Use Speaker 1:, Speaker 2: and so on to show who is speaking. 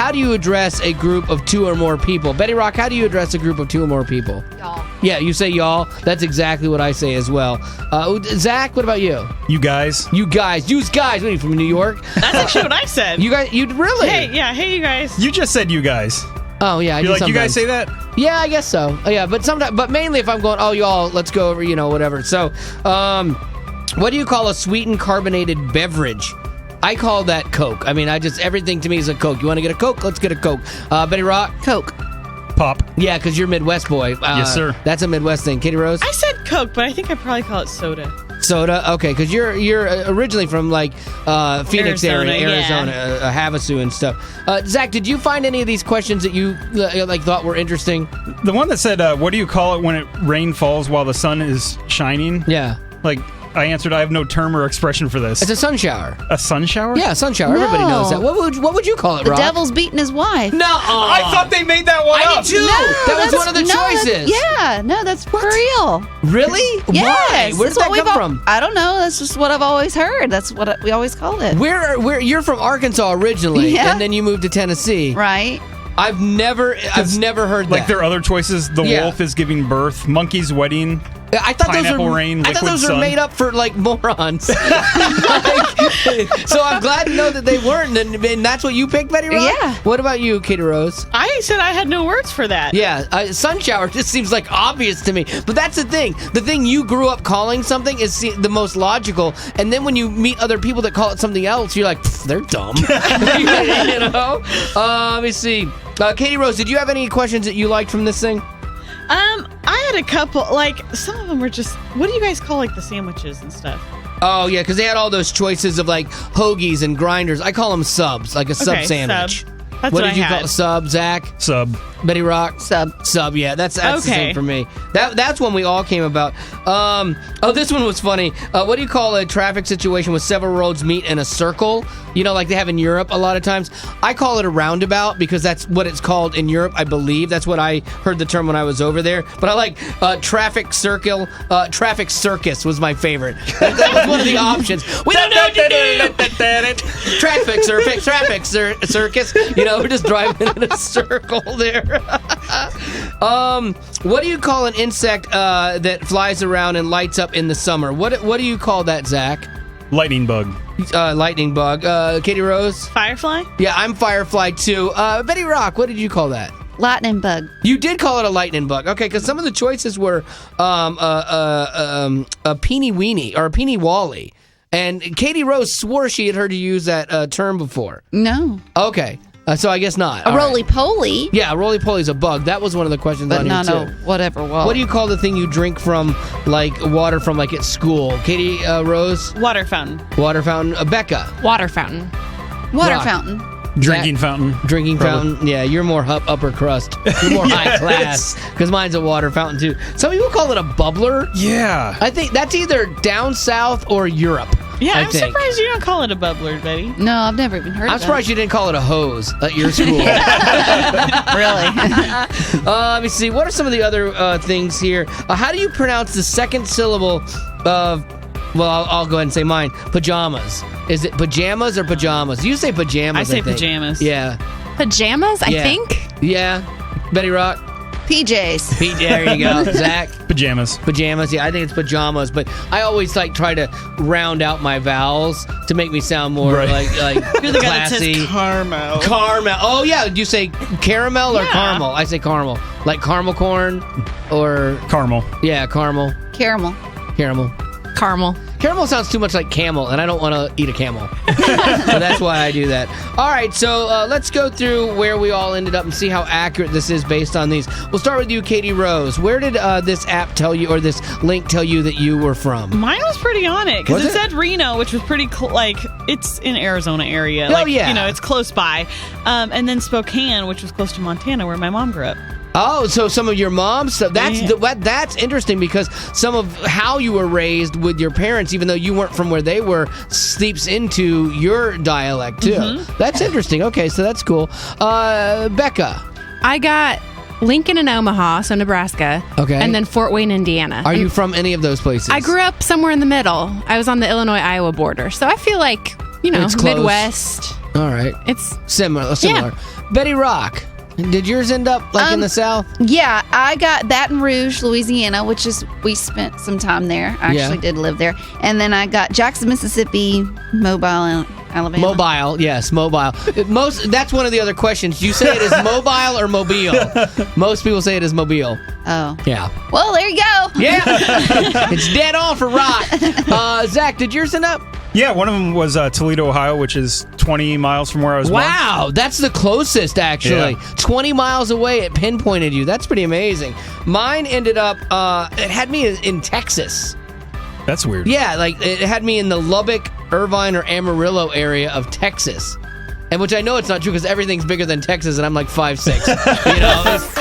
Speaker 1: how do you address a group of 2 or more people? Betty Rock, how do you address a group of 2 or more people?
Speaker 2: Y'all.
Speaker 1: Yeah, you say y'all. That's exactly what I say as well. Zach, what about you?
Speaker 3: You guys.
Speaker 1: You guys. What are you, from New York?
Speaker 4: That's actually what I said.
Speaker 1: You guys, you really?
Speaker 4: Hey, you guys.
Speaker 3: You just said you guys.
Speaker 1: Oh, yeah.
Speaker 3: You're like, you guys say that?
Speaker 1: Yeah, I guess so. Yeah, but mainly if I'm going, oh, y'all, let's go over, whatever. So, what do you call a sweetened carbonated beverage? I call that Coke. I mean, everything to me is a Coke. You want to get a Coke? Let's get a Coke. Betty Rock?
Speaker 2: Coke.
Speaker 3: Pop.
Speaker 1: Yeah, because you're Midwest boy.
Speaker 3: Yes, sir.
Speaker 1: That's a Midwest thing. Katie Rose?
Speaker 4: I said Coke, but I think I probably call it soda.
Speaker 1: Soda? Okay, because you're originally from, Phoenix area, Arizona, Havasu and stuff. Zach, did you find any of these questions that you, thought were interesting?
Speaker 3: The one that said, what do you call it when rain falls while the sun is shining?
Speaker 1: Yeah.
Speaker 3: I answered, I have no term or expression for this.
Speaker 1: It's a sun shower.
Speaker 3: A sun shower?
Speaker 1: Yeah, sun shower.
Speaker 2: No.
Speaker 1: Everybody knows that. What would you call it,
Speaker 2: The
Speaker 1: Rob?
Speaker 2: devil's beating his wife.
Speaker 1: No.
Speaker 3: I thought they made that one up.
Speaker 1: I did too.
Speaker 2: No,
Speaker 1: that was one of the choices.
Speaker 2: That's for real.
Speaker 1: Really?
Speaker 2: Yes.
Speaker 1: Why? Where did that come from?
Speaker 2: I don't know. That's just what I've always heard. That's what we always called it.
Speaker 1: Where you're from Arkansas originally,
Speaker 2: Yeah.
Speaker 1: and then you moved to Tennessee.
Speaker 2: Right.
Speaker 1: I've never heard that.
Speaker 3: There are other choices. The wolf is giving birth. Monkey's wedding.
Speaker 1: I thought
Speaker 3: Pineapple rain,
Speaker 1: I thought
Speaker 3: liquid
Speaker 1: those were
Speaker 3: sun.
Speaker 1: made up for morons. So I'm glad to know that they weren't, and that's what you picked, Betty Rock?
Speaker 2: Yeah.
Speaker 1: What about you, Katie Rose?
Speaker 4: I said I had no words for that.
Speaker 1: Yeah, sun shower just seems obvious to me. but that's the thing. The thing you grew up calling something is the most logical, and then when you meet other people that call it something else, you're like, they're dumb. Let me see. Katie Rose, did you have any questions that you liked from this thing?
Speaker 4: I had a couple, some of them were just, what do you guys call, the sandwiches and stuff?
Speaker 1: Oh, yeah, because they had all those choices of, hoagies and grinders. I call them subs, a sub sandwich.
Speaker 4: Sub. That's
Speaker 1: what
Speaker 4: what
Speaker 1: did you
Speaker 4: I
Speaker 1: call
Speaker 4: had.
Speaker 1: it? Sub, Zach?
Speaker 3: Sub.
Speaker 1: Betty Rock?
Speaker 2: Sub,
Speaker 1: yeah. That's the
Speaker 4: Okay.
Speaker 1: same for me. That's when we all came about. This one was funny. What do you call a traffic situation where several roads meet in a circle? Like they have in Europe a lot of times. I call it a roundabout because that's what it's called in Europe, I believe. That's what I heard the term when I was over there. But I like traffic circle. Traffic circus was my favorite. That was one of the options. We don't know what to do. Traffic circus. We're just driving in a circle there. What do you call an insect that flies around and lights up in the summer? What do you call that, Zach?
Speaker 3: Lightning bug.
Speaker 1: Lightning bug. Katie Rose?
Speaker 4: Firefly?
Speaker 1: Yeah, I'm Firefly too. Betty Rock, what did you call that?
Speaker 2: lightning bug.
Speaker 1: You did call it a lightning bug. Okay, because some of the choices were a peeny weenie or a peeny wally. And Katie Rose swore she had heard you use that term before.
Speaker 2: No.
Speaker 1: Okay. So I guess not.
Speaker 2: A roly-poly.
Speaker 1: Yeah, a roly-poly's a bug. That was one of the questions
Speaker 2: But
Speaker 1: on here, too.
Speaker 2: whatever. Well,
Speaker 1: What do you call the thing you drink from, water from, at school? Katie Rose?
Speaker 4: Water fountain.
Speaker 1: Water fountain. Becca?
Speaker 5: Water fountain.
Speaker 2: water
Speaker 1: Rock.
Speaker 2: fountain.
Speaker 3: Drinking fountain.
Speaker 1: Drinking
Speaker 3: Probably.
Speaker 1: fountain. Yeah, you're more upper crust. You're more high class. Because mine's a water fountain, too. Some people call it a bubbler.
Speaker 3: Yeah.
Speaker 1: I think that's either down south or Europe.
Speaker 4: Yeah,
Speaker 1: I
Speaker 4: I'm
Speaker 1: think.
Speaker 4: surprised you don't call it a bubbler, Betty.
Speaker 2: No, I've never even heard of
Speaker 1: I'm surprised you didn't call it a hose at your school.
Speaker 2: Really?
Speaker 1: Let me see. What are some of the other things here? How do you pronounce the second syllable of, well, I'll go ahead and say mine, pajamas. Is it pajamas or pajamas? You say pajamas,
Speaker 4: I say
Speaker 1: think.
Speaker 4: pajamas.
Speaker 1: Yeah.
Speaker 5: Pajamas, I
Speaker 1: Yeah.
Speaker 5: think.
Speaker 1: Yeah. Betty Rock?
Speaker 2: PJs.
Speaker 1: Pete, there you go. Zach?
Speaker 3: Pajamas.
Speaker 1: Pajamas. Yeah, I think it's pajamas, but I always try to round out my vowels to make me sound more
Speaker 3: Right.
Speaker 1: like
Speaker 4: You're the guy that
Speaker 1: classy.
Speaker 4: says caramel.
Speaker 1: Caramel. Oh, yeah. Do you say caramel or
Speaker 4: Yeah.
Speaker 1: caramel? I say caramel. Like caramel corn or,
Speaker 3: Caramel.
Speaker 1: yeah, caramel.
Speaker 2: Caramel.
Speaker 1: Caramel.
Speaker 5: Caramel.
Speaker 1: Caramel sounds too much like camel, and I don't want to eat a camel. So that's why I do that. All right, so let's go through where we all ended up and see how accurate this is based on these. We'll start with you, Katie Rose. Where did this app tell you, or this link tell you that you were from?
Speaker 4: Mine was pretty on it because
Speaker 1: Was
Speaker 4: it
Speaker 1: it?
Speaker 4: said Reno, which was pretty it's in Arizona area.
Speaker 1: Oh, yeah.
Speaker 4: It's close by. And then Spokane, which was close to Montana, where my mom grew up.
Speaker 1: Oh, so some of your mom's stuff. That's
Speaker 4: Yeah.
Speaker 1: that's interesting because some of how you were raised with your parents, even though you weren't from where they were, seeps into your dialect too.
Speaker 4: Mm-hmm.
Speaker 1: That's interesting. Okay, so that's cool. Becca.
Speaker 5: I got Lincoln and Omaha, so Nebraska.
Speaker 1: Okay.
Speaker 5: And then Fort Wayne, Indiana.
Speaker 1: Are you from any of those places?
Speaker 5: I grew up somewhere in the middle. I was on the Illinois-Iowa border. So I feel like,
Speaker 1: It's close.
Speaker 5: Midwest.
Speaker 1: All right.
Speaker 5: It's
Speaker 1: Similar. Betty Rock, did yours end up in the South?
Speaker 2: Yeah, I got Baton Rouge, Louisiana, which is, we spent some time there. I actually did live there. And then I got Jackson, Mississippi, Mobile, Alabama.
Speaker 1: Mobile, yes, mobile. That's one of the other questions. Do you say it is mobile or mobile? Most people say it is mobile.
Speaker 2: Oh.
Speaker 1: Yeah.
Speaker 2: Well, there you go.
Speaker 1: Yeah. It's dead on for rock. Zach, did yours end up?
Speaker 3: Yeah, one of them was Toledo, Ohio, which is 20 miles from where I was born.
Speaker 1: Wow, that's the closest, actually.
Speaker 3: Yeah.
Speaker 1: 20 miles away, it pinpointed you. That's pretty amazing. Mine ended up, it had me in Texas.
Speaker 3: That's weird.
Speaker 1: Yeah, it had me in the Lubbock, Irvine, or Amarillo area of Texas. And which I know it's not true because everything's bigger than Texas, and I'm 5'6".